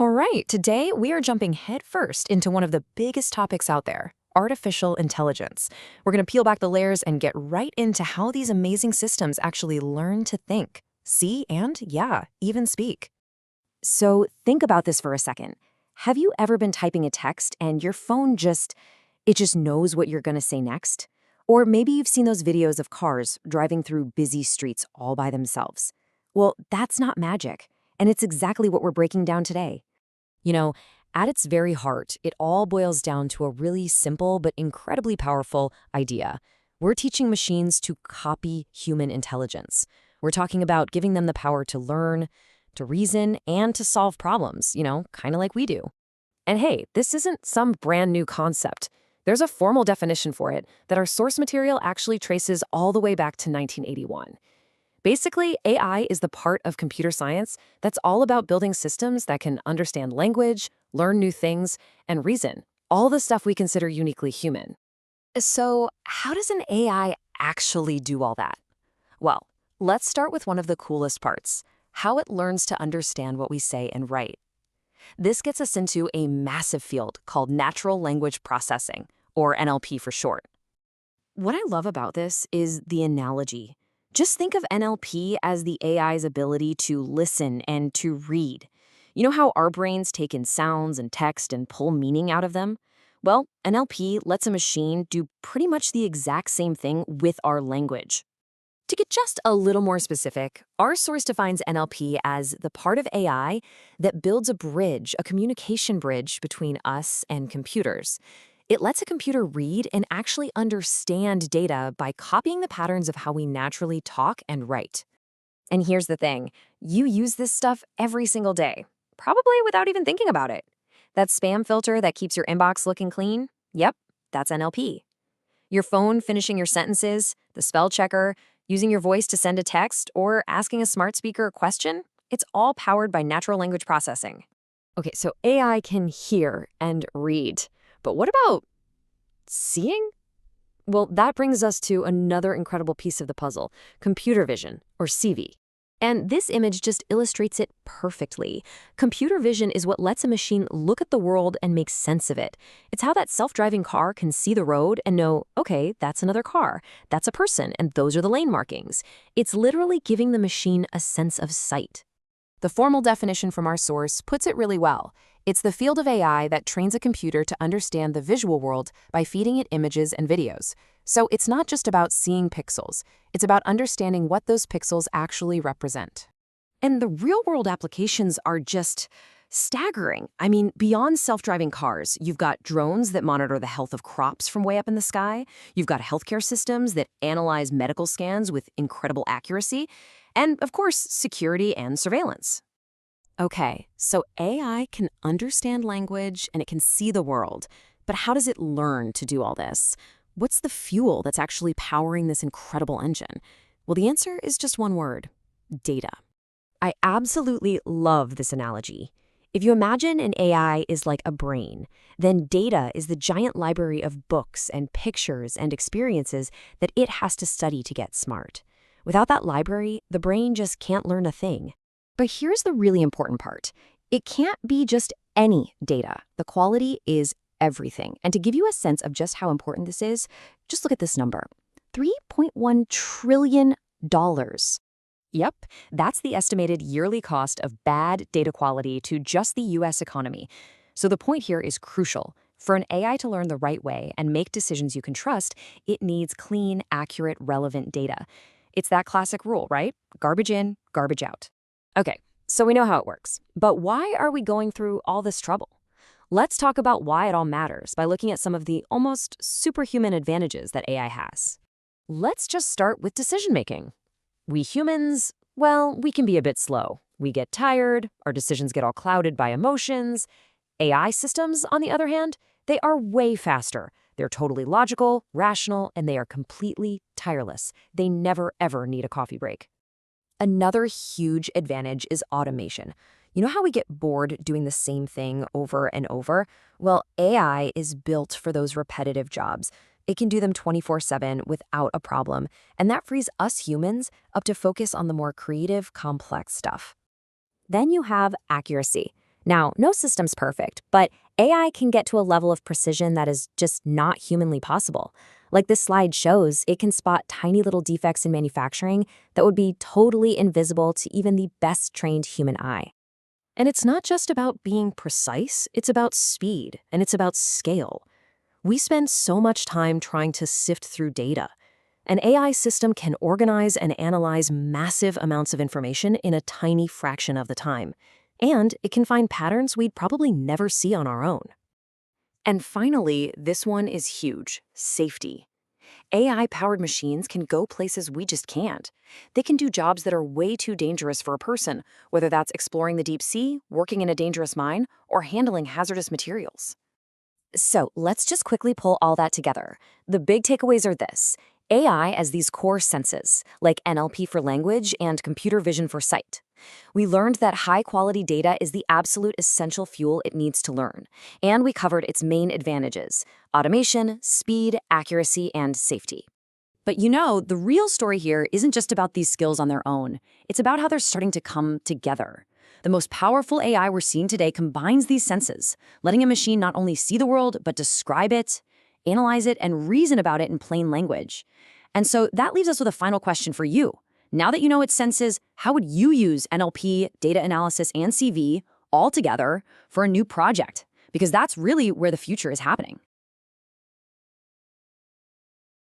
All right, today we are jumping headfirst into one of the biggest topics out there, artificial intelligence. We're going to peel back the layers and get right into how these amazing systems actually learn to think, see, and yeah, even speak. So think about this for a second. Have you ever been typing a text and your phone just knows what you're going to say next? Or maybe you've seen those videos of cars driving through busy streets all by themselves. Well, that's not magic, and it's exactly what we're breaking down today. You know, at its very heart, it all boils down to a really simple but incredibly powerful idea. We're teaching machines to copy human intelligence. We're talking about giving them the power to learn, to reason, and to solve problems, kind of like we do. And hey, this isn't some brand new concept. There's a formal definition for it that our source material actually traces all the way back to 1981. Basically, AI is the part of computer science that's all about building systems that can understand language, learn new things, and reason, all the stuff we consider uniquely human. So, how does an AI actually do all that? Well, let's start with one of the coolest parts, how it learns to understand what we say and write. This gets us into a massive field called natural language processing, or NLP for short. What I love about this is the analogy. Just think of NLP as the AI's ability to listen and to read. You know how our brains take in sounds and text and pull meaning out of them? Well, NLP lets a machine do pretty much the exact same thing with our language. To get just a little more specific, our source defines NLP as the part of AI that builds a bridge, a communication bridge between us and computers. It lets a computer read and actually understand data by copying the patterns of how we naturally talk and write. And here's the thing, you use this stuff every single day, probably without even thinking about it. That spam filter that keeps your inbox looking clean? Yep, that's NLP. Your phone finishing your sentences, the spell checker, using your voice to send a text, or asking a smart speaker a question, it's all powered by natural language processing. Okay, so AI can hear and read. But what about seeing? Well, that brings us to another incredible piece of the puzzle, computer vision, or CV. And this image just illustrates it perfectly. Computer vision is what lets a machine look at the world and make sense of it. It's how that self-driving car can see the road and know, okay, that's another car, that's a person, and those are the lane markings. It's literally giving the machine a sense of sight. The formal definition from our source puts it really well. It's the field of AI that trains a computer to understand the visual world by feeding it images and videos. So it's not just about seeing pixels. It's about understanding what those pixels actually represent. And the real-world applications are just staggering. I mean, beyond self-driving cars, you've got drones that monitor the health of crops from way up in the sky. You've got healthcare systems that analyze medical scans with incredible accuracy. And, of course, security and surveillance. Okay, so AI can understand language and it can see the world. But how does it learn to do all this? What's the fuel that's actually powering this incredible engine? Well, the answer is just one word: data. I absolutely love this analogy. If you imagine an AI is like a brain, then data is the giant library of books and pictures and experiences that it has to study to get smart. Without that library, the brain just can't learn a thing. But here's the really important part. It can't be just any data. The quality is everything. And to give you a sense of just how important this is, just look at this number: $3.1 trillion. Yep, that's the estimated yearly cost of bad data quality to just the US economy. So the point here is crucial. For an AI to learn the right way and make decisions you can trust, it needs clean, accurate, relevant data. It's that classic rule, right? Garbage in, garbage out. Okay, so we know how it works. But why are we going through all this trouble? Let's talk about why it all matters by looking at some of the almost superhuman advantages that AI has. Let's just start with decision-making. We humans, well, we can be a bit slow. We get tired, our decisions get all clouded by emotions. AI systems, on the other hand, they are way faster. They're totally logical, rational, and they are completely tireless. They never, ever need a coffee break. Another huge advantage is automation. You know how we get bored doing the same thing over and over? Well, AI is built for those repetitive jobs. It can do them 24/7 without a problem, and that frees us humans up to focus on the more creative, complex stuff. Then you have accuracy. Now, no system's perfect, but AI can get to a level of precision that is just not humanly possible. Like this slide shows, it can spot tiny little defects in manufacturing that would be totally invisible to even the best trained human eye. And it's not just about being precise, it's about speed, and it's about scale. We spend so much time trying to sift through data. An AI system can organize and analyze massive amounts of information in a tiny fraction of the time. And it can find patterns we'd probably never see on our own. And finally, this one is huge: safety. AI-powered machines can go places we just can't. They can do jobs that are way too dangerous for a person, whether that's exploring the deep sea, working in a dangerous mine, or handling hazardous materials. So let's just quickly pull all that together. The big takeaways are this: AI as these core senses, like NLP for language and computer vision for sight. We learned that high-quality data is the absolute essential fuel it needs to learn, and we covered its main advantages: automation, speed, accuracy, and safety. But the real story here isn't just about these skills on their own. It's about how they're starting to come together. The most powerful AI we're seeing today combines these senses, letting a machine not only see the world, but describe it, analyze it, and reason about it in plain language. And so that leaves us with a final question for you. Now that you know its senses, how would you use NLP, data analysis, and CV all together for a new project? Because that's really where the future is happening.